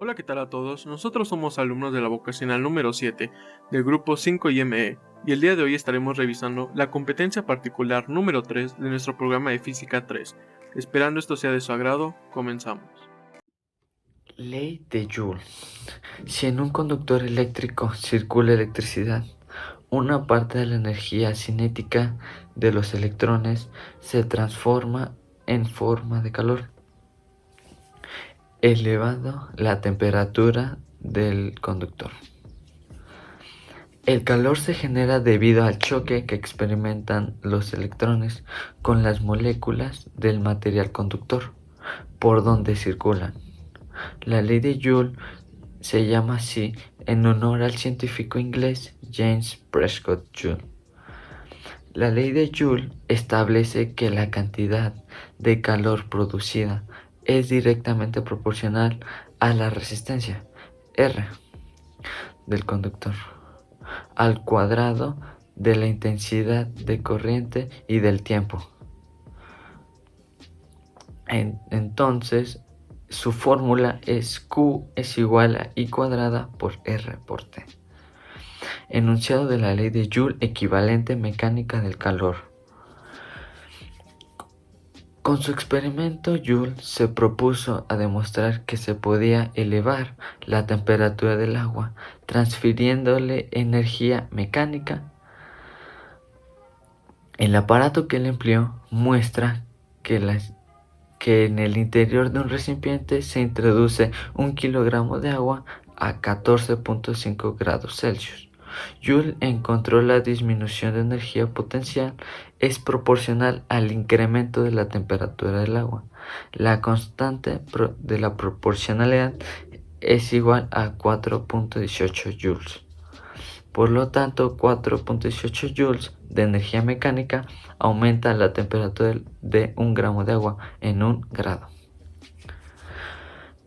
Hola, ¿qué tal a todos? Nosotros somos alumnos de la vocacional número 7 del grupo 5IME y el día de hoy estaremos revisando la competencia particular número 3 de nuestro programa de Física 3. Esperando esto sea de su agrado, comenzamos. Ley de Joule. Si en un conductor eléctrico circula electricidad, una parte de la energía cinética de los electrones se transforma en forma de calor, elevando la temperatura del conductor. El calor se genera debido al choque que experimentan los electrones con las moléculas del material conductor por donde circulan. La ley de Joule se llama así en honor al científico inglés James Prescott Joule. La ley de Joule establece que la cantidad de calor producida es directamente proporcional a la resistencia R del conductor al cuadrado de la intensidad de corriente y del tiempo. Entonces, su fórmula es Q es igual a I cuadrada por R por T. Enunciado de la ley de Joule equivalente mecánica del calor. Con su experimento, Joule se propuso a demostrar que se podía elevar la temperatura del agua transfiriéndole energía mecánica. El aparato que él empleó muestra que en el interior de un recipiente se introduce 1 kilogramo de agua a 14.5 grados Celsius. Joule encontró la disminución de energía potencial es proporcional al incremento de la temperatura del agua. La constante de la proporcionalidad es igual a 4.18 joules. Por lo tanto, 4.18 joules de energía mecánica aumenta la temperatura de 1 gramo de agua en 1 grado.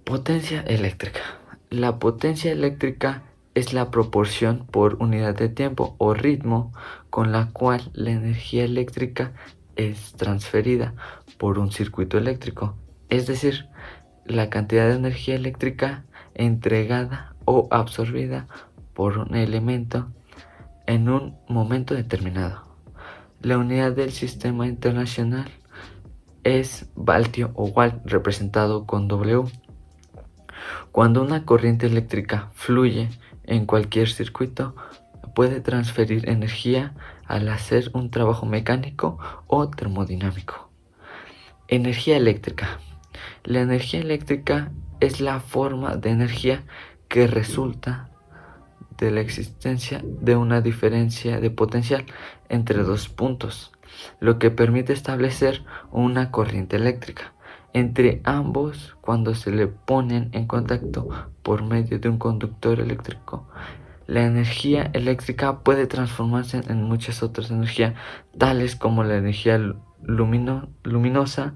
Potencia eléctrica. La potencia eléctrica es la proporción por unidad de tiempo o ritmo con la cual la energía eléctrica es transferida por un circuito eléctrico, es decir, la cantidad de energía eléctrica entregada o absorbida por un elemento en un momento determinado. La unidad del sistema internacional es vatio o watt representado con W. Cuando una corriente eléctrica fluye en cualquier circuito, puede transferir energía al hacer un trabajo mecánico o termodinámico. Energía eléctrica. La energía eléctrica es la forma de energía que resulta de la existencia de una diferencia de potencial entre dos puntos, lo que permite establecer una corriente eléctrica entre ambos cuando se le ponen en contacto por medio de un conductor eléctrico. La energía eléctrica puede transformarse en muchas otras energías, tales como la energía luminosa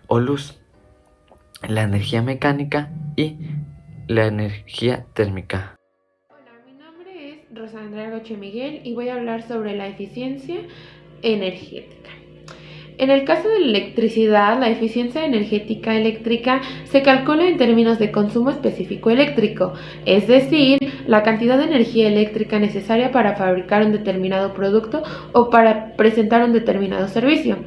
o luz, la energía mecánica y la energía térmica. Hola, mi nombre es Rosandra Roche Miguel y voy a hablar sobre la eficiencia energética. En el caso de la electricidad, la eficiencia energética eléctrica se calcula en términos de consumo específico eléctrico, es decir, la cantidad de energía eléctrica necesaria para fabricar un determinado producto o para presentar un determinado servicio.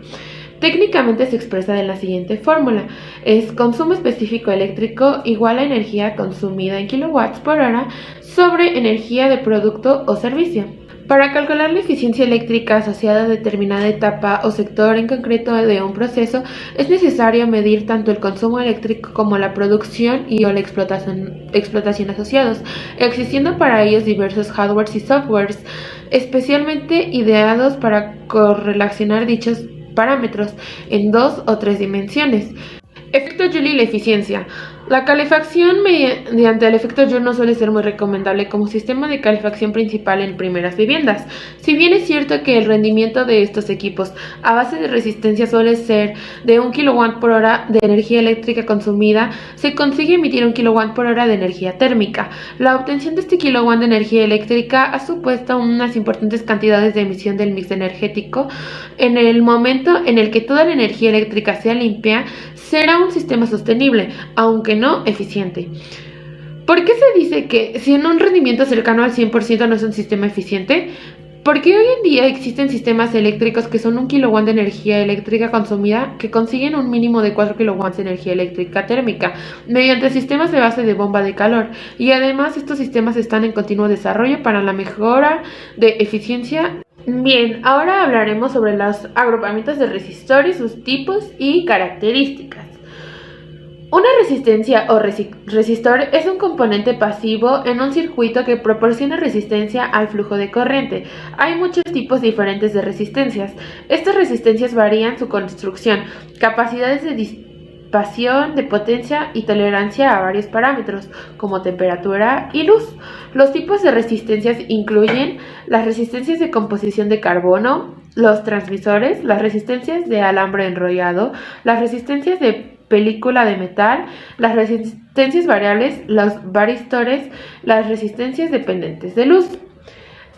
Técnicamente se expresa de la siguiente fórmula: es consumo específico eléctrico igual a energía consumida en kilowatts por hora sobre energía de producto o servicio. Para calcular la eficiencia eléctrica asociada a determinada etapa o sector en concreto de un proceso, es necesario medir tanto el consumo eléctrico como la producción y o la explotación asociados, existiendo para ellos diversos hardwares y softwares, especialmente ideados para correlacionar dichos parámetros en 2 o 3 dimensiones. Efecto Joule y la eficiencia. La calefacción mediante el efecto Joule no suele ser muy recomendable como sistema de calefacción principal en primeras viviendas. Si bien es cierto que el rendimiento de estos equipos a base de resistencia suele ser de 1 kW por hora de energía eléctrica consumida, se consigue emitir 1 kW por hora de energía térmica. La obtención de este kilowatt de energía eléctrica ha supuesto unas importantes cantidades de emisión del mix energético. En el momento en el que toda la energía eléctrica sea limpia, será un sistema sostenible, aunque no eficiente. ¿Por qué se dice que si en un rendimiento cercano al 100% no es un sistema eficiente? Porque hoy en día existen sistemas eléctricos que son 1 kW de energía eléctrica consumida que consiguen un mínimo de 4 kW de energía eléctrica térmica mediante sistemas de base de bomba de calor, y además estos sistemas están en continuo desarrollo para la mejora de eficiencia. Bien, ahora hablaremos sobre los agrupamientos de resistores, sus tipos y características. Una resistencia o resistor es un componente pasivo en un circuito que proporciona resistencia al flujo de corriente. Hay muchos tipos diferentes de resistencias. Estas resistencias varían su construcción, capacidades de disipación de potencia y tolerancia a varios parámetros, como temperatura y luz. Los tipos de resistencias incluyen las resistencias de composición de carbono, los transmisores, las resistencias de alambre enrollado, las resistencias de película de metal, las resistencias variables, los varistores, las resistencias dependientes de luz.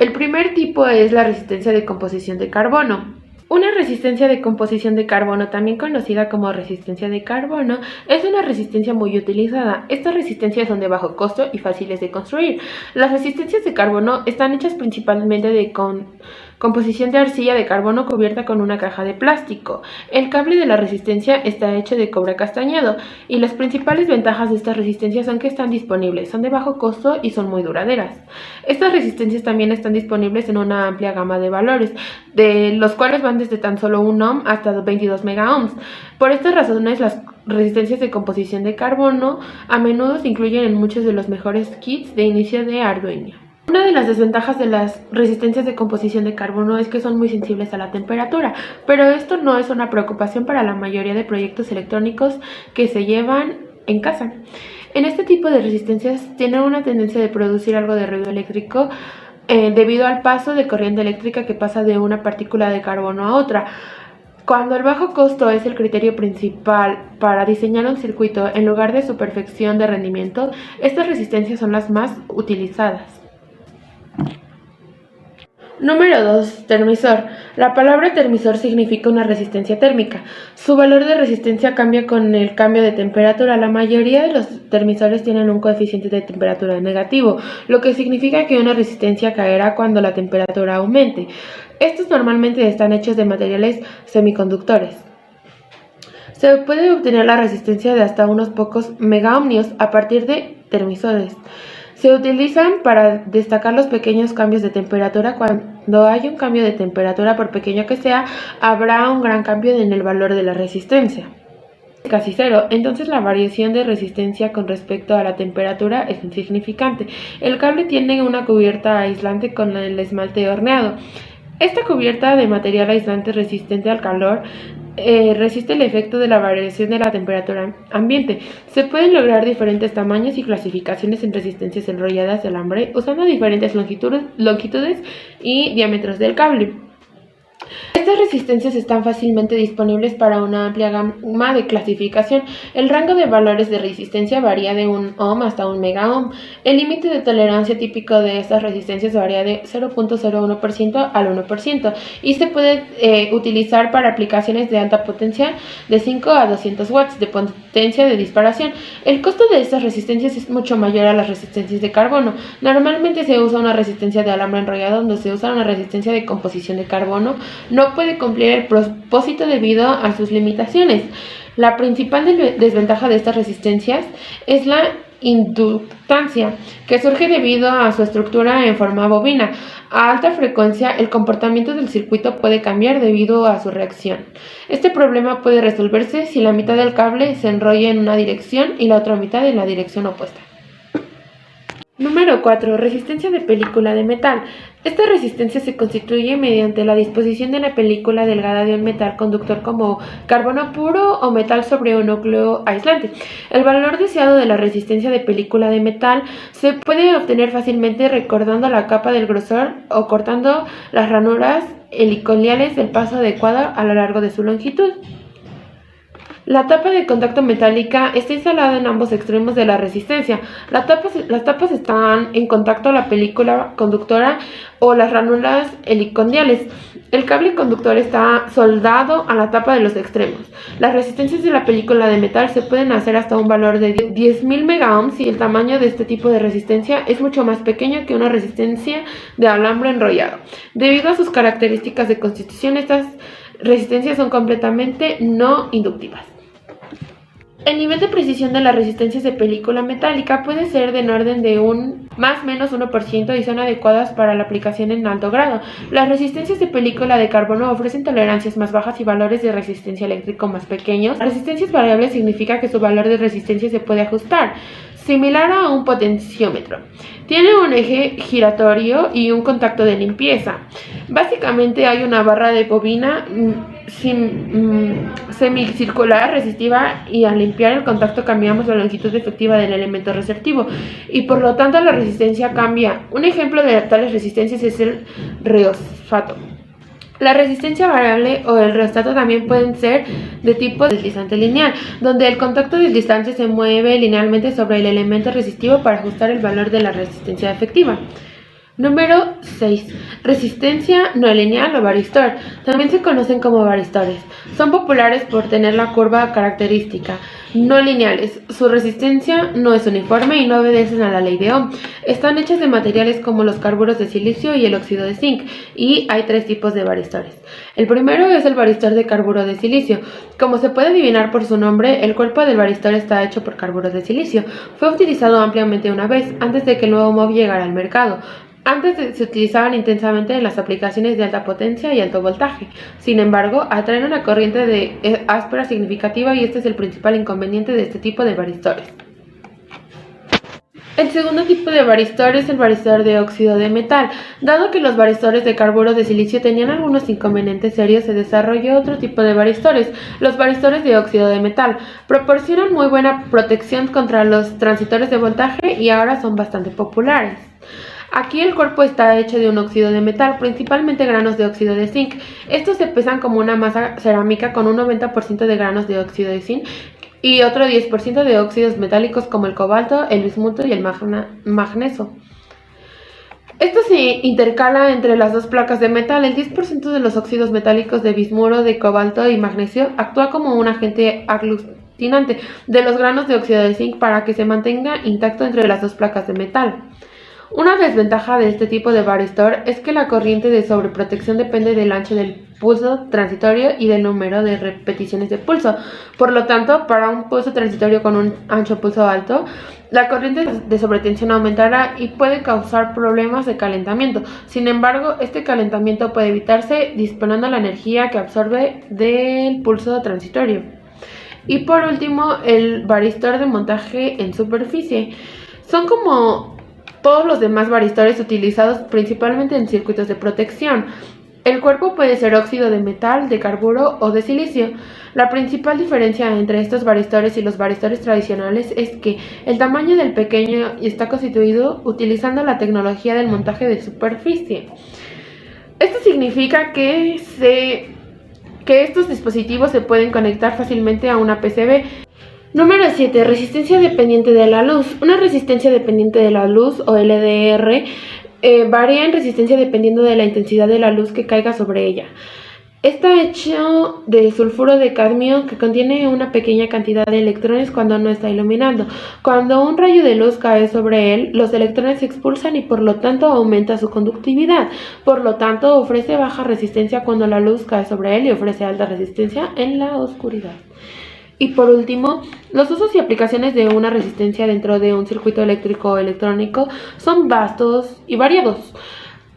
El primer tipo es la resistencia de composición de carbono. Una resistencia de composición de carbono, también conocida como resistencia de carbono, es una resistencia muy utilizada. Estas resistencias son de bajo costo y fáciles de construir. Las resistencias de carbono están hechas principalmente de composición de arcilla de carbono cubierta con una caja de plástico. El cable de la resistencia está hecho de cobre castañado, y las principales ventajas de estas resistencias son que están disponibles, son de bajo costo y son muy duraderas. Estas resistencias también están disponibles en una amplia gama de valores, de los cuales van desde tan solo 1 ohm hasta 22 megaohms. Por estas razones, las resistencias de composición de carbono a menudo se incluyen en muchos de los mejores kits de inicio de Arduino. Una de las desventajas de las resistencias de composición de carbono es que son muy sensibles a la temperatura, pero esto no es una preocupación para la mayoría de proyectos electrónicos que se llevan en casa. En este tipo de resistencias tienen una tendencia de producir algo de ruido eléctrico debido al paso de corriente eléctrica que pasa de una partícula de carbono a otra. Cuando el bajo costo es el criterio principal para diseñar un circuito en lugar de su perfección de rendimiento, estas resistencias son las más utilizadas. Número 2. Termisor. La palabra termisor significa una resistencia térmica. Su valor de resistencia cambia con el cambio de temperatura. La mayoría de los termisores tienen un coeficiente de temperatura negativo, lo que significa que una resistencia caerá cuando la temperatura aumente. Estos normalmente están hechos de materiales semiconductores. Se puede obtener la resistencia de hasta unos pocos megaohmios a partir de termisores. Se utilizan para destacar los pequeños cambios de temperatura. Cuando hay un cambio de temperatura, por pequeño que sea, habrá un gran cambio en el valor de la resistencia. Casi cero, entonces la variación de resistencia con respecto a la temperatura es insignificante. El cable tiene una cubierta aislante con el esmalte horneado. Esta cubierta de material aislante resistente al calor resiste el efecto de la variación de la temperatura ambiente. Se pueden lograr diferentes tamaños y clasificaciones en resistencias enrolladas de alambre usando diferentes longitudes y diámetros del cable. Estas resistencias están fácilmente disponibles para una amplia gama de clasificación. El rango de valores de resistencia varía de 1 ohm hasta 1 megaohm. El límite de tolerancia típico de estas resistencias varía de 0.01% al 1% y se puede utilizar para aplicaciones de alta potencia de 5 a 200 watts de potencia de disparación. El costo de estas resistencias es mucho mayor a las resistencias de carbono. Normalmente se usa una resistencia de alambre enrollado donde se usa una resistencia de composición de carbono. No puede cumplir el propósito debido a sus limitaciones. La principal desventaja de estas resistencias es la inductancia, que surge debido a su estructura en forma bobina. A alta frecuencia, el comportamiento del circuito puede cambiar debido a su reacción. Este problema puede resolverse si la mitad del cable se enrolla en una dirección y la otra mitad en la dirección opuesta. Número 4. Resistencia de película de metal. Esta resistencia se constituye mediante la disposición de una película delgada de un metal conductor como carbono puro o metal sobre un núcleo aislante. El valor deseado de la resistencia de película de metal se puede obtener fácilmente recortando la capa del grosor o cortando las ranuras helicoidales del paso adecuado a lo largo de su longitud. La tapa de contacto metálica está instalada en ambos extremos de la resistencia. Las tapas están en contacto a la película conductora o las ránulas helicoidales. El cable conductor está soldado a la tapa de los extremos. Las resistencias de la película de metal se pueden hacer hasta un valor de 10.000 megaohms y el tamaño de este tipo de resistencia es mucho más pequeño que una resistencia de alambre enrollado. Debido a sus características de constitución, estas resistencias son completamente no inductivas. El nivel de precisión de las resistencias de película metálica puede ser de orden de un más o menos 1% y son adecuadas para la aplicación en alto grado. Las resistencias de película de carbono ofrecen tolerancias más bajas y valores de resistencia eléctrica más pequeños. Resistencias variables significa que su valor de resistencia se puede ajustar, similar a un potenciómetro. Tiene un eje giratorio y un contacto de limpieza. Básicamente hay una barra de bobina semicircular resistiva y al limpiar el contacto cambiamos la longitud efectiva del elemento receptivo y por lo tanto la resistencia cambia. Un ejemplo de tales resistencias es el reosfato. La resistencia variable o el reostato también pueden ser de tipo deslizante lineal, donde el contacto deslizante se mueve linealmente sobre el elemento resistivo para ajustar el valor de la resistencia efectiva. Número 6. Resistencia no lineal o varistor. También se conocen como varistores. Son populares por tener la curva característica. No lineales. Su resistencia no es uniforme y no obedecen a la ley de Ohm. Están hechas de materiales como los carburos de silicio y el óxido de zinc. Y hay 3 tipos de varistores. El primero es el varistor de carburo de silicio. Como se puede adivinar por su nombre, el cuerpo del varistor está hecho por carburos de silicio. Fue utilizado ampliamente una vez, antes de que el nuevo MOV llegara al mercado. Antes se utilizaban intensamente en las aplicaciones de alta potencia y alto voltaje. Sin embargo, atraen una corriente de áspera significativa y este es el principal inconveniente de este tipo de varistores. El segundo tipo de varistor es el varistor de óxido de metal. Dado que los varistores de carburo de silicio tenían algunos inconvenientes serios, se desarrolló otro tipo de varistores, los varistores de óxido de metal. Proporcionan muy buena protección contra los transitores de voltaje y ahora son bastante populares. Aquí el cuerpo está hecho de un óxido de metal, principalmente granos de óxido de zinc. Estos se pesan como una masa cerámica con un 90% de granos de óxido de zinc y otro 10% de óxidos metálicos como el cobalto, el bismuto y el magnesio. Esto se intercala entre las dos placas de metal. El 10% de los óxidos metálicos de bismuro, de cobalto y magnesio actúa como un agente aglutinante de los granos de óxido de zinc para que se mantenga intacto entre las dos placas de metal. Una desventaja de este tipo de varistor es que la corriente de sobreprotección depende del ancho del pulso transitorio y del número de repeticiones de pulso. Por lo tanto, para un pulso transitorio con un ancho pulso alto, la corriente de sobretensión aumentará y puede causar problemas de calentamiento. Sin embargo, este calentamiento puede evitarse disipando la energía que absorbe del pulso transitorio. Y por último, el varistor de montaje en superficie. Son como todos los demás varistores utilizados principalmente en circuitos de protección. El cuerpo puede ser óxido de metal, de carburo o de silicio. La principal diferencia entre estos varistores y los varistores tradicionales es que el tamaño del pequeño está constituido utilizando la tecnología del montaje de superficie. Esto significa que estos dispositivos se pueden conectar fácilmente a una PCB. Número 7. Resistencia dependiente de la luz. Una resistencia dependiente de la luz, o LDR, varía en resistencia dependiendo de la intensidad de la luz que caiga sobre ella. Está hecho de sulfuro de cadmio que contiene una pequeña cantidad de electrones cuando no está iluminando. Cuando un rayo de luz cae sobre él, los electrones se expulsan y por lo tanto aumenta su conductividad. Por lo tanto, ofrece baja resistencia cuando la luz cae sobre él y ofrece alta resistencia en la oscuridad. Y por último, los usos y aplicaciones de una resistencia dentro de un circuito eléctrico o electrónico son vastos y variados.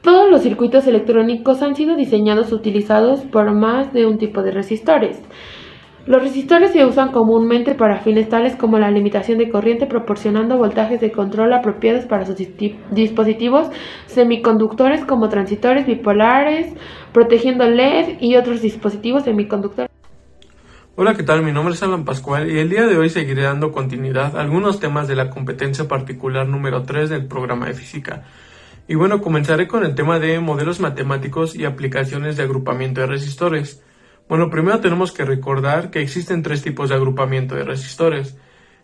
Todos los circuitos electrónicos han sido diseñados y utilizados por más de un tipo de resistores. Los resistores se usan comúnmente para fines tales como la limitación de corriente, proporcionando voltajes de control apropiados para sus dispositivos semiconductores como transistores bipolares, protegiendo LED y otros dispositivos semiconductores. Hola, ¿qué tal? Mi nombre es Alan Pascual y el día de hoy seguiré dando continuidad a algunos temas de la competencia particular número 3 del programa de física. Y bueno, comenzaré con el tema de modelos matemáticos y aplicaciones de agrupamiento de resistores. Bueno, primero tenemos que recordar que existen tres tipos de agrupamiento de resistores.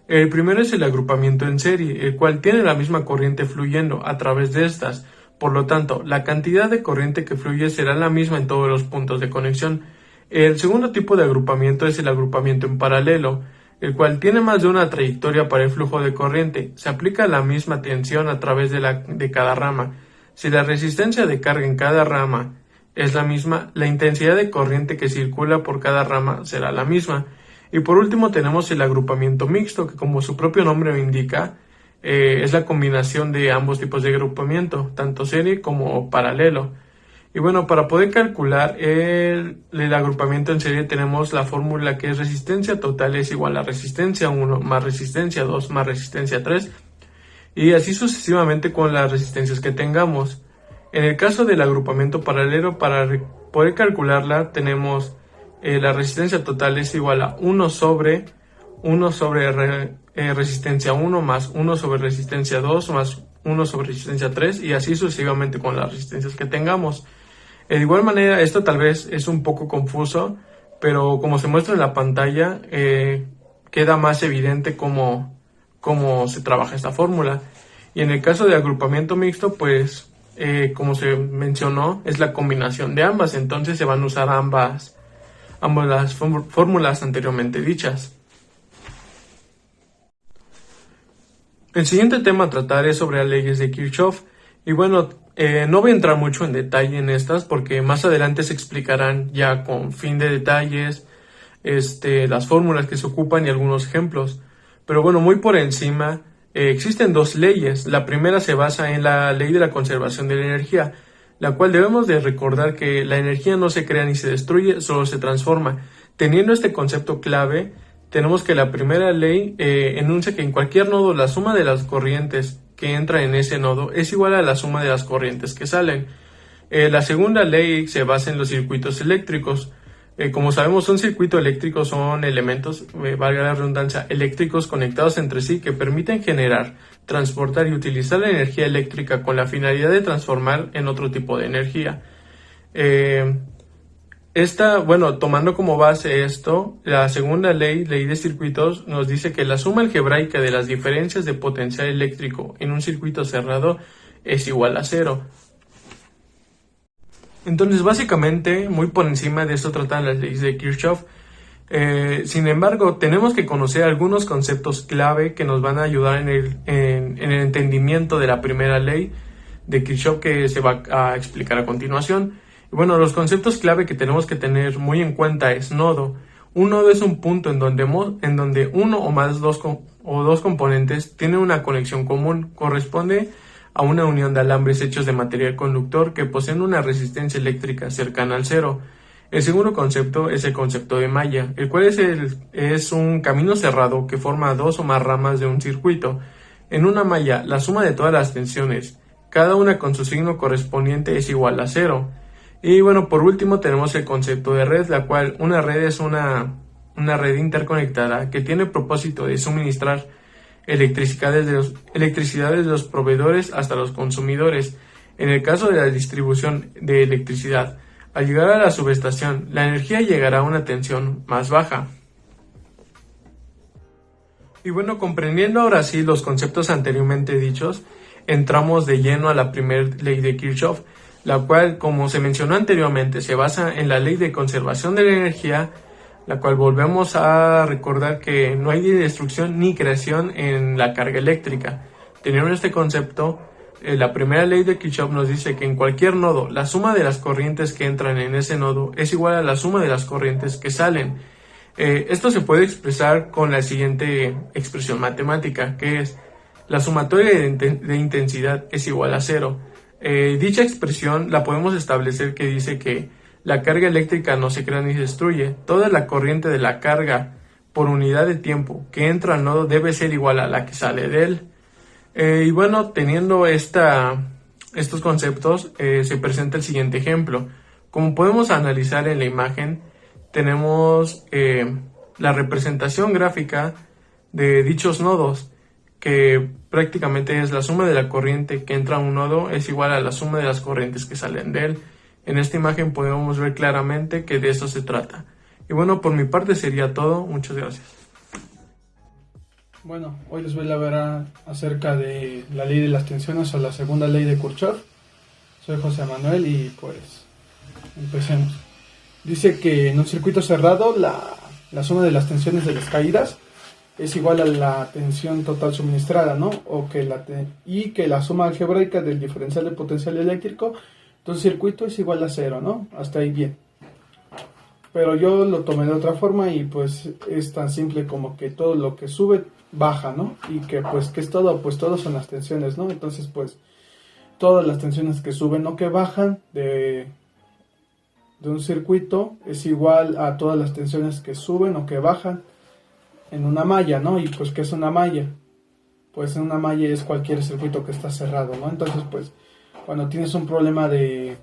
El primero es el agrupamiento en serie, el cual tiene la misma corriente fluyendo a través de estas. Por lo tanto, la cantidad de corriente que fluye será la misma en todos los puntos de conexión. El segundo tipo de agrupamiento es el agrupamiento en paralelo, el cual tiene más de una trayectoria para el flujo de corriente. Se aplica la misma tensión a través de cada rama. Si la resistencia de carga en cada rama es la misma, la intensidad de corriente que circula por cada rama será la misma. Y por último tenemos el agrupamiento mixto, que como su propio nombre lo indica, es la combinación de ambos tipos de agrupamiento, tanto serie como paralelo. Y bueno, para poder calcular el agrupamiento en serie tenemos la fórmula que es resistencia total es igual a resistencia 1 más resistencia 2 más resistencia 3, y así sucesivamente con las resistencias que tengamos. En el caso del agrupamiento paralelo, para poder calcularla tenemos la resistencia total es igual a 1 sobre resistencia 1 más 1 sobre resistencia 2 más 1 sobre resistencia 3, y así sucesivamente con las resistencias que tengamos. De igual manera, esto tal vez es un poco confuso, pero como se muestra en la pantalla, queda más evidente cómo se trabaja esta fórmula. Y en el caso de agrupamiento mixto, pues como se mencionó, es la combinación de ambas, entonces se van a usar ambas las fórmulas anteriormente dichas. El siguiente tema a tratar es sobre las leyes de Kirchhoff, y bueno, no voy a entrar mucho en detalle en estas porque más adelante se explicarán ya con fin de detalles las fórmulas que se ocupan y algunos ejemplos. Pero bueno, muy por encima, existen dos leyes. La primera se basa en la ley de la conservación de la energía, la cual debemos de recordar que la energía no se crea ni se destruye, solo se transforma. Teniendo este concepto clave, tenemos que la primera ley enuncia que en cualquier nodo la suma de las corrientes que entra en ese nodo es igual a la suma de las corrientes que salen. La segunda ley se basa en los circuitos eléctricos. Como sabemos, un circuito eléctrico son elementos, valga la redundancia, eléctricos conectados entre sí que permiten generar, transportar y utilizar la energía eléctrica con la finalidad de transformar en otro tipo de energía. Tomando como base esto, la segunda ley de circuitos, nos dice que la suma algebraica de las diferencias de potencial eléctrico en un circuito cerrado es igual a 0. Entonces, básicamente, muy por encima de esto tratan las leyes de Kirchhoff. Sin embargo, tenemos que conocer algunos conceptos clave que nos van a ayudar en el entendimiento de la primera ley de Kirchhoff que se va a explicar a continuación. Bueno, los conceptos clave que tenemos que tener muy en cuenta es nodo. Un nodo es un punto en donde uno o más dos componentes tienen una conexión común. Corresponde a una unión de alambres hechos de material conductor que poseen una resistencia eléctrica cercana al cero. El segundo concepto es el concepto de malla, el cual es un camino cerrado que forma dos o más ramas de un circuito. En una malla, la suma de todas las tensiones, cada una con su signo correspondiente, es igual a 0. Y bueno, por último tenemos el concepto de red, la cual una red es una red interconectada que tiene el propósito de suministrar electricidad desde los proveedores hasta los consumidores. En el caso de la distribución de electricidad, al llegar a la subestación, la energía llegará a una tensión más baja. Y bueno, comprendiendo ahora sí los conceptos anteriormente dichos, entramos de lleno a la primera ley de Kirchhoff, la cual, como se mencionó anteriormente, se basa en la ley de conservación de la energía, la cual volvemos a recordar que no hay ni destrucción ni creación en la carga eléctrica. Teniendo este concepto, la primera ley de Kirchhoff nos dice que en cualquier nodo, la suma de las corrientes que entran en ese nodo es igual a la suma de las corrientes que salen. Esto se puede expresar con la siguiente expresión matemática, que es la sumatoria de intensidad es igual a 0. Dicha expresión la podemos establecer que dice que la carga eléctrica no se crea ni se destruye. Toda la corriente de la carga por unidad de tiempo que entra al nodo debe ser igual a la que sale de él. Y bueno, teniendo estos conceptos, se presenta el siguiente ejemplo. Como podemos analizar en la imagen, tenemos la representación gráfica de dichos nodos, que prácticamente es la suma de la corriente que entra a un nodo es igual a la suma de las corrientes que salen de él. En esta imagen podemos ver claramente que de eso se trata. Y bueno, por mi parte sería todo. Muchas gracias. Bueno, hoy les voy a hablar acerca de la ley de las tensiones o la segunda ley de Kirchhoff. Soy José Manuel y pues empecemos. Dice que en un circuito cerrado la suma de las tensiones de las caídas es igual a la tensión total suministrada, ¿no? Y que la suma algebraica del diferencial de potencial eléctrico de un circuito es igual a cero, ¿no? Hasta ahí bien. Pero yo lo tomé de otra forma y pues es tan simple como que todo lo que sube baja, ¿no? Y que pues ¿qué es todo? Pues todo son las tensiones, ¿no? Entonces pues todas las tensiones que suben o que bajan de un circuito es igual a todas las tensiones que suben o que bajan en una malla, ¿no? Y pues ¿qué es una malla? Pues una malla es cualquier circuito que está cerrado, ¿no? Entonces pues cuando tienes un problema de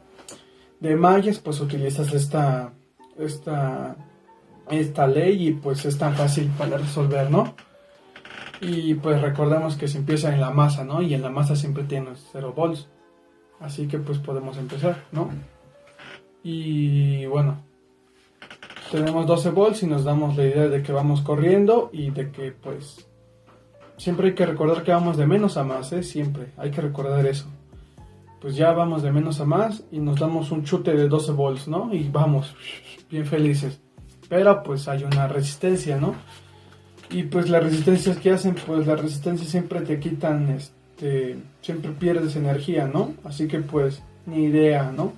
mallas, pues utilizas esta ley y pues es tan fácil para resolver, ¿no? Y pues recordemos que se empieza en la masa, ¿no? Y en la masa siempre tienes 0 volts. Así que pues podemos empezar, ¿no? Y bueno, tenemos 12 volts y nos damos la idea de que vamos corriendo y de que pues siempre hay que recordar que vamos de menos a más, ¿eh? Siempre hay que recordar eso. Pues ya vamos de menos a más y nos damos un chute de 12 volts, ¿no? Y vamos, bien felices. Pero pues hay una resistencia, ¿no? Y pues las resistencias que hacen, pues las resistencias siempre te quitan, siempre pierdes energía, ¿no? Así que pues ni idea, ¿no?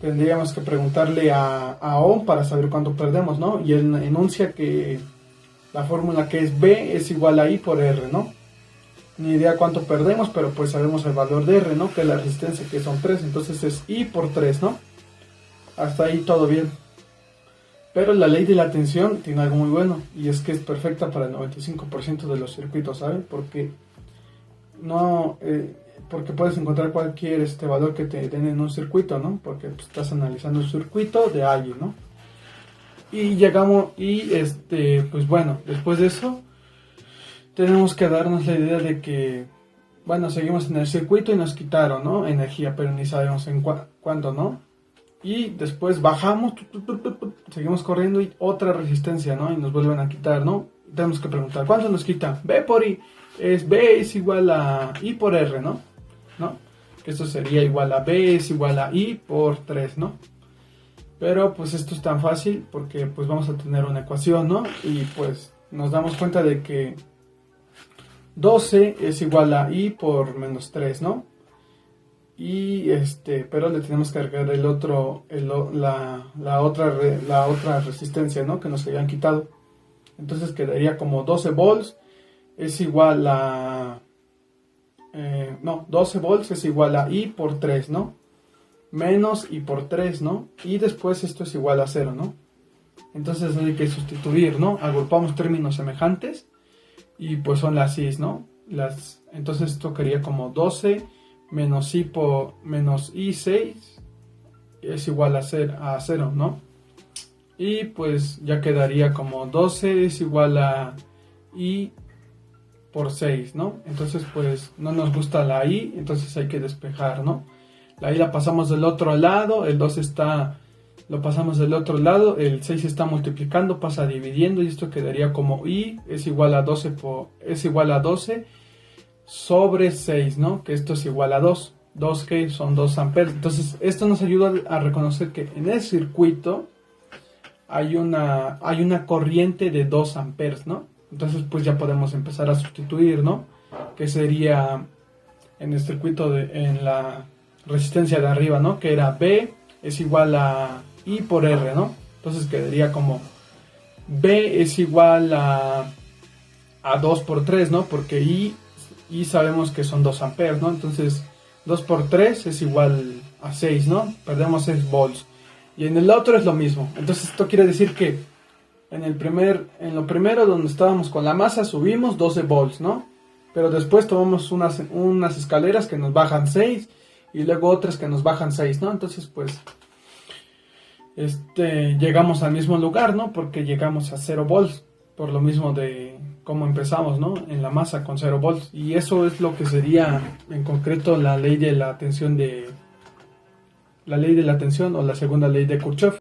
Tendríamos que preguntarle a Ohm para saber cuánto perdemos, ¿no? Y él enuncia que la fórmula que es B es igual a I por R, ¿no? Ni idea cuánto perdemos, pero pues sabemos el valor de R, ¿no? Que es la resistencia, que son 3, entonces es I por 3, ¿no? Hasta ahí todo bien. Pero la ley de la tensión tiene algo muy bueno, y es que es perfecta para el 95% de los circuitos, ¿saben? Porque puedes encontrar cualquier valor que te den en un circuito, ¿no? Porque pues, estás analizando un circuito de alguien, ¿no? Y llegamos, pues bueno, después de eso, tenemos que darnos la idea de que, bueno, seguimos en el circuito y nos quitaron, ¿no? Energía, pero ni sabemos en cuánto, ¿no? Y después bajamos, seguimos corriendo y otra resistencia, ¿no? Y nos vuelven a quitar, ¿no? Tenemos que preguntar, ¿cuánto nos quita? B por I. B es igual a I por R, ¿no? Que esto sería igual a B es igual a I por 3, ¿no? Pero pues esto es tan fácil porque pues vamos a tener una ecuación, ¿no? Y pues nos damos cuenta de que 12 es igual a I por menos 3, ¿no? Y pero le tenemos que agregar la otra resistencia, ¿no? Que nos habían quitado. Entonces quedaría como 12 volts es igual a 12 volts es igual a I por 3, ¿no? Menos I por 3, ¿no? Y después esto es igual a 0, ¿no? Entonces hay que sustituir, ¿no? Agrupamos términos semejantes y pues son las I's, ¿no? Entonces esto quedaría como 12 menos I6 es igual a 0, ¿no? Y pues ya quedaría como 12 es igual a I por 6, ¿no? Entonces pues no nos gusta la I, entonces hay que despejar, ¿no? La I la pasamos del otro lado, el 2 lo pasamos del otro lado, el 6 está multiplicando, pasa dividiendo y esto quedaría como I es igual a 12 sobre 6, ¿no? Que esto es igual a 2 que son 2 amperes. Entonces esto nos ayuda a reconocer que en el circuito hay una corriente de 2 amperes, ¿no? Entonces pues ya podemos empezar a sustituir, ¿no? Que sería en el circuito en la resistencia de arriba, ¿no? Que era B es igual a I por R, ¿no? Entonces quedaría como B es igual a 2 por 3, ¿no? Porque I sabemos que son 2 amperes, ¿no? Entonces 2 por 3 es igual a 6, ¿no? Perdemos 6 volts. Y en el otro es lo mismo. Entonces esto quiere decir que en lo primero donde estábamos con la masa subimos 12 volts, ¿no? Pero después tomamos unas escaleras que nos bajan 6 y luego otras que nos bajan 6, ¿no? Entonces pues llegamos al mismo lugar, ¿no? Porque llegamos a 0 volts por lo mismo de cómo empezamos, ¿no? En la masa con 0 volts. Y eso es lo que sería en concreto la ley de la tensión o la segunda ley de Kirchhoff.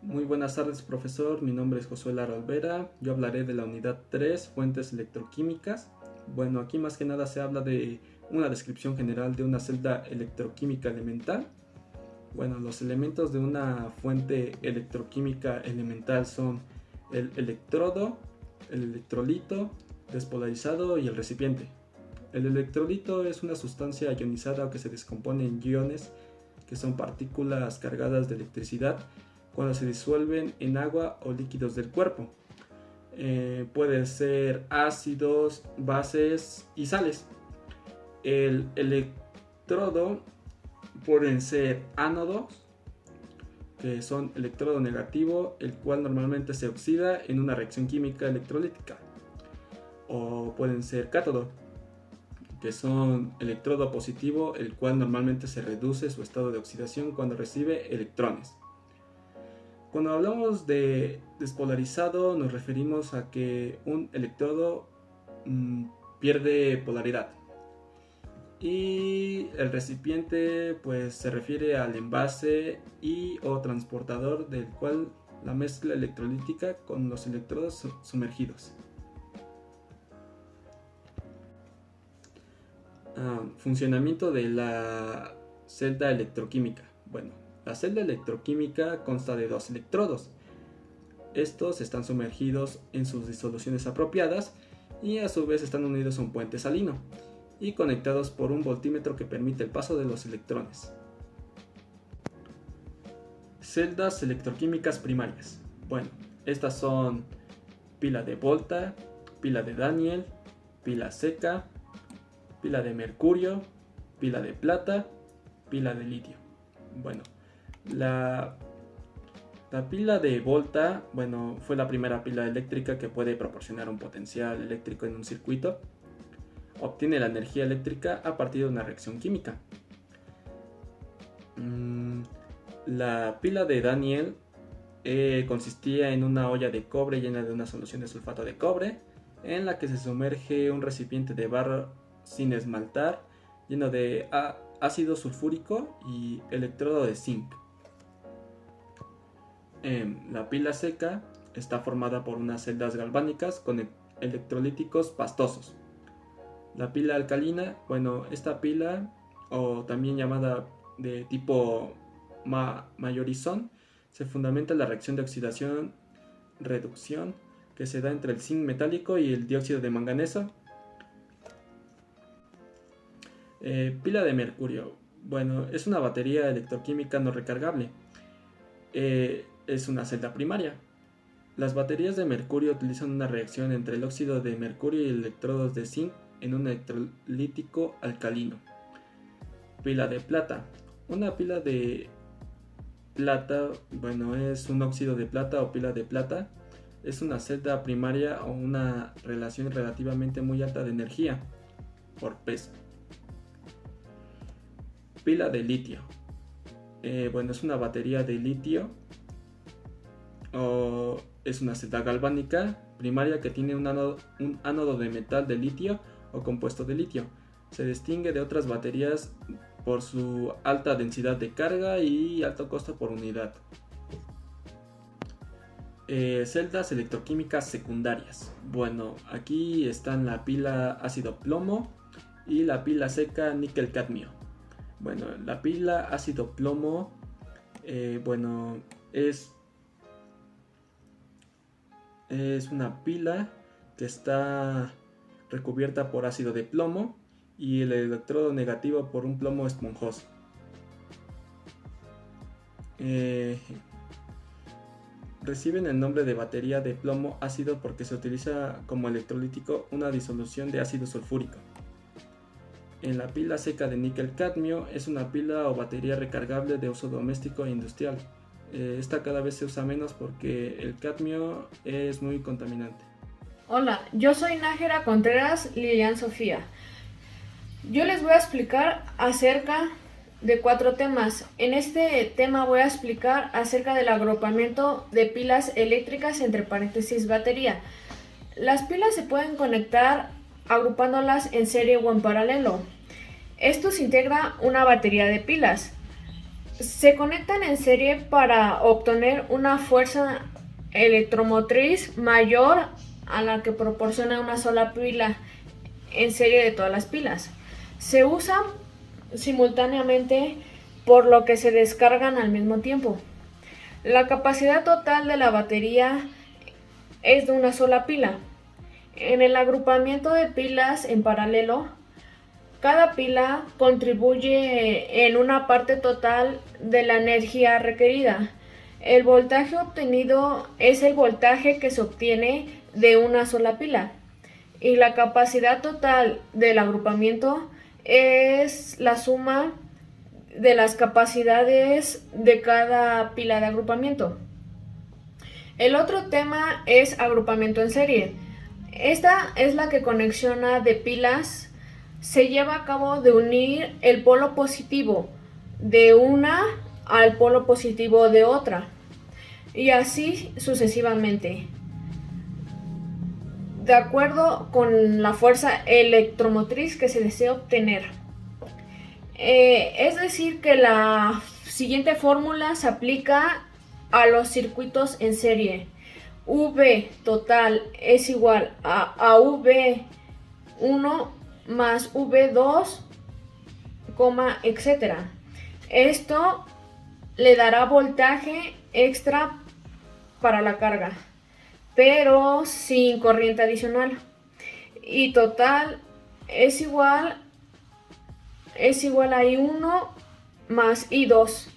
Muy buenas tardes, profesor. Mi nombre es Josué Lara Olvera. Yo hablaré de la unidad 3, fuentes electroquímicas. Bueno, aquí más que nada se habla de una descripción general de una celda electroquímica elemental. Bueno, los elementos de una fuente electroquímica elemental son el electrodo, el electrolito, despolarizado y el recipiente. El electrolito es una sustancia ionizada que se descompone en iones, que son partículas cargadas de electricidad cuando se disuelven en agua o líquidos del cuerpo. Pueden ser ácidos, bases y sales. El electrodo pueden ser ánodos, que son electrodo negativo, el cual normalmente se oxida en una reacción química electrolítica. O pueden ser cátodo, que son electrodo positivo, el cual normalmente se reduce su estado de oxidación cuando recibe electrones. Cuando hablamos de despolarizado nos referimos a que un electrodo pierde polaridad. Y el recipiente pues se refiere al envase y o transportador del cual la mezcla electrolítica con los electrodos sumergidos. Funcionamiento de la celda electroquímica. Bueno, la celda electroquímica consta de dos electrodos. Estos están sumergidos en sus disoluciones apropiadas y a su vez están unidos a un puente salino y conectados por un voltímetro que permite el paso de los electrones. Celdas electroquímicas primarias. Bueno, estas son pila de Volta, pila de Daniell, pila seca, pila de mercurio, pila de plata, pila de litio. Bueno, la pila de Volta, bueno, fue la primera pila eléctrica que puede proporcionar un potencial eléctrico en un circuito. Obtiene la energía eléctrica a partir de una reacción química. La pila de Daniell consistía en una olla de cobre llena de una solución de sulfato de cobre, en la que se sumerge un recipiente de barro sin esmaltar, lleno de ácido sulfúrico y electrodo de zinc. La pila seca está formada por unas celdas galvánicas con electrolíticos pastosos. La pila alcalina, bueno, esta pila, o también llamada de tipo Mayorizón, se fundamenta en la reacción de oxidación-reducción que se da entre el zinc metálico y el dióxido de manganeso. Pila de mercurio, bueno, es una batería electroquímica no recargable. Es una celda primaria. Las baterías de mercurio utilizan una reacción entre el óxido de mercurio y electrodos de zinc en un electrolítico alcalino. Pila de plata. Una pila de plata, bueno, es un óxido de plata o pila de plata. Es una celda primaria o una relación relativamente muy alta de energía por peso. Pila de litio. Bueno, es una batería de litio o es una celda galvánica primaria que tiene un ánodo de metal de litio o compuesto de litio. Se distingue de otras baterías por su alta densidad de carga y alto costo por unidad. Celdas electroquímicas secundarias. Bueno, aquí están la pila ácido plomo y la pila seca níquel cadmio. Bueno, la pila ácido plomo, bueno, es una pila que está recubierta por ácido de plomo y el electrodo negativo por un plomo esponjoso. Reciben el nombre de batería de plomo ácido porque se utiliza como electrolítico una disolución de ácido sulfúrico. En la pila seca de níquel cadmio es una pila o batería recargable de uso doméstico e industrial. Esta cada vez se usa menos porque el cadmio es muy contaminante. Hola, yo soy Nájera Contreras Lilian Sofía. Yo les voy a explicar acerca de 4 temas. En este tema voy a explicar acerca del agrupamiento de pilas eléctricas entre paréntesis batería. Las pilas se pueden conectar agrupándolas en serie o en paralelo. Esto se integra una batería de pilas. Se conectan en serie para obtener una fuerza electromotriz mayor a la que proporciona una sola pila en serie de todas las pilas. Se usan simultáneamente, por lo que se descargan al mismo tiempo. La capacidad total de la batería es de una sola pila. En el agrupamiento de pilas en paralelo, cada pila contribuye en una parte total de la energía requerida. El voltaje obtenido es el voltaje que se obtiene de una sola pila. Y la capacidad total del agrupamiento es la suma de las capacidades de cada pila de agrupamiento. El otro tema es agrupamiento en serie. Esta es la que conexiona de pilas. Se lleva a cabo de unir el polo positivo de una al polo positivo de otra, y así sucesivamente, de acuerdo con la fuerza electromotriz que se desea obtener. Es decir, que la siguiente fórmula se aplica a los circuitos en serie. V total es igual a V1 más V2, etc. Esto le dará voltaje extra para la carga, pero sin corriente adicional. Y total es igual a I1 más I2.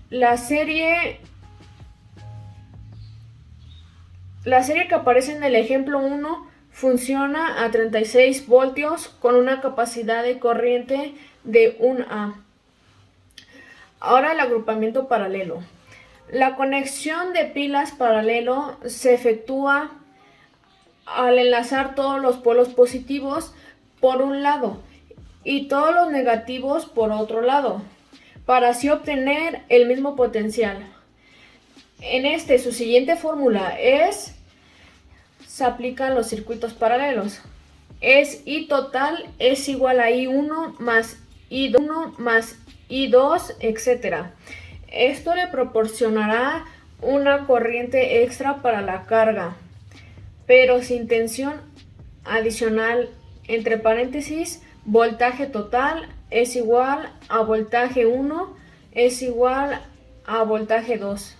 La serie que aparece en el ejemplo 1 funciona a 36 voltios con una capacidad de corriente de 1 A. Ahora el agrupamiento paralelo. La conexión de pilas paralelo se efectúa al enlazar todos los polos positivos por un lado y todos los negativos por otro lado, para así obtener el mismo potencial. En su siguiente fórmula se aplican los circuitos paralelos. I total es igual a I1 más I2, etc. Esto le proporcionará una corriente extra para la carga, pero sin tensión adicional. Entre paréntesis, voltaje total es igual a voltaje 1 es igual a voltaje 2.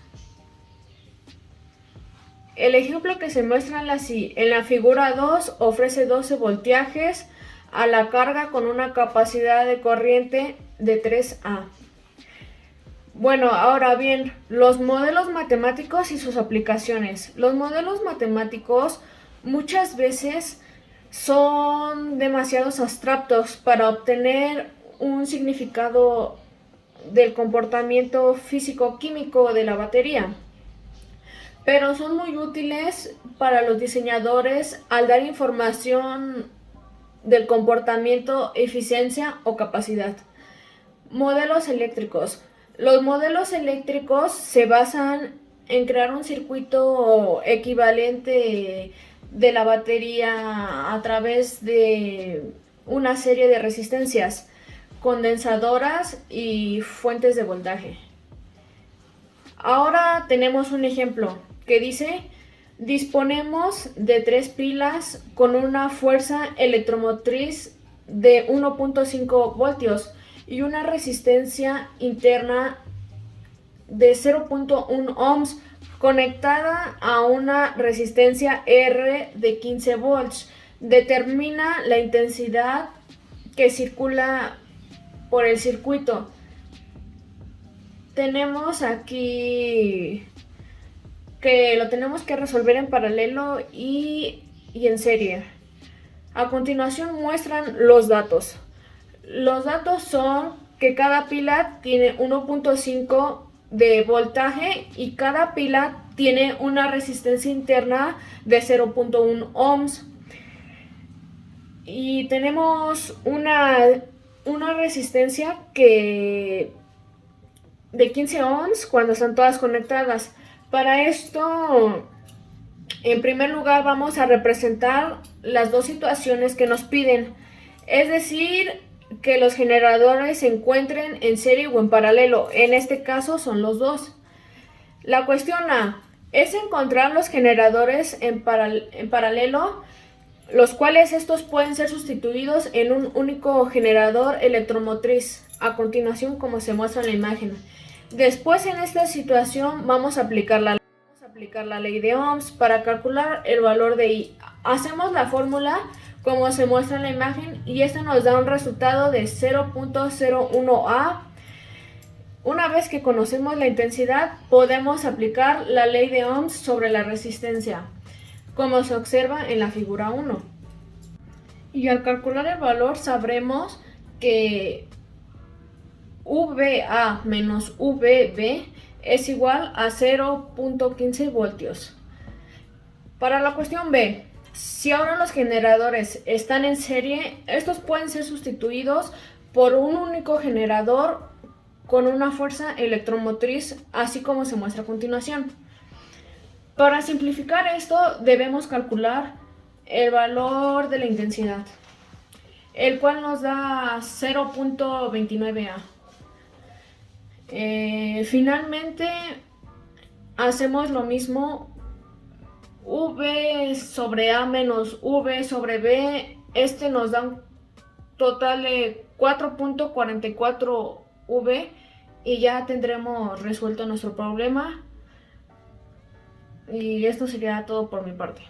El ejemplo que se muestra en la figura 2 ofrece 12 voltajes a la carga con una capacidad de corriente de 3A. Bueno, ahora bien, los modelos matemáticos y sus aplicaciones. Los modelos matemáticos muchas veces son demasiado abstractos para obtener un significado del comportamiento físico-químico de la batería, pero son muy útiles para los diseñadores al dar información del comportamiento, eficiencia o capacidad. Modelos eléctricos. Los modelos eléctricos se basan en crear un circuito equivalente de la batería a través de una serie de resistencias, condensadoras y fuentes de voltaje. Ahora tenemos un ejemplo que dice: disponemos de 3 pilas con una fuerza electromotriz de 1.5 voltios y una resistencia interna de 0.1 ohms conectada a una resistencia R de 15 volts. Determina la intensidad que circula por el circuito. Tenemos aquí que lo tenemos que resolver en paralelo y en serie. A continuación muestran los datos. Los datos son que cada pila tiene 1.5 de voltaje y cada pila tiene una resistencia interna de 0.1 ohms. Y tenemos una resistencia de 15 ohms cuando están todas conectadas. Para esto, en primer lugar, vamos a representar las dos situaciones que nos piden. Es decir, que los generadores se encuentren en serie o en paralelo. En este caso son los dos. La cuestión A es encontrar los generadores en paralelo, los cuales estos pueden ser sustituidos en un único generador electromotriz, a continuación como se muestra en la imagen. Después, en esta situación vamos a aplicar la ley de Ohms para calcular el valor de I. Hacemos la fórmula como se muestra en la imagen y esto nos da un resultado de 0.01A. Una vez que conocemos la intensidad, podemos aplicar la ley de Ohms sobre la resistencia, como se observa en la figura 1. Y al calcular el valor sabremos que VA menos VB es igual a 0.15 voltios. Para la cuestión B, si ahora los generadores están en serie, estos pueden ser sustituidos por un único generador con una fuerza electromotriz, así como se muestra a continuación. Para simplificar esto, debemos calcular el valor de la intensidad, el cual nos da 0.29A. Finalmente, hacemos lo mismo. V sobre A menos V sobre B, este nos da un total de 4.44 V y ya tendremos resuelto nuestro problema. Y esto sería todo por mi parte.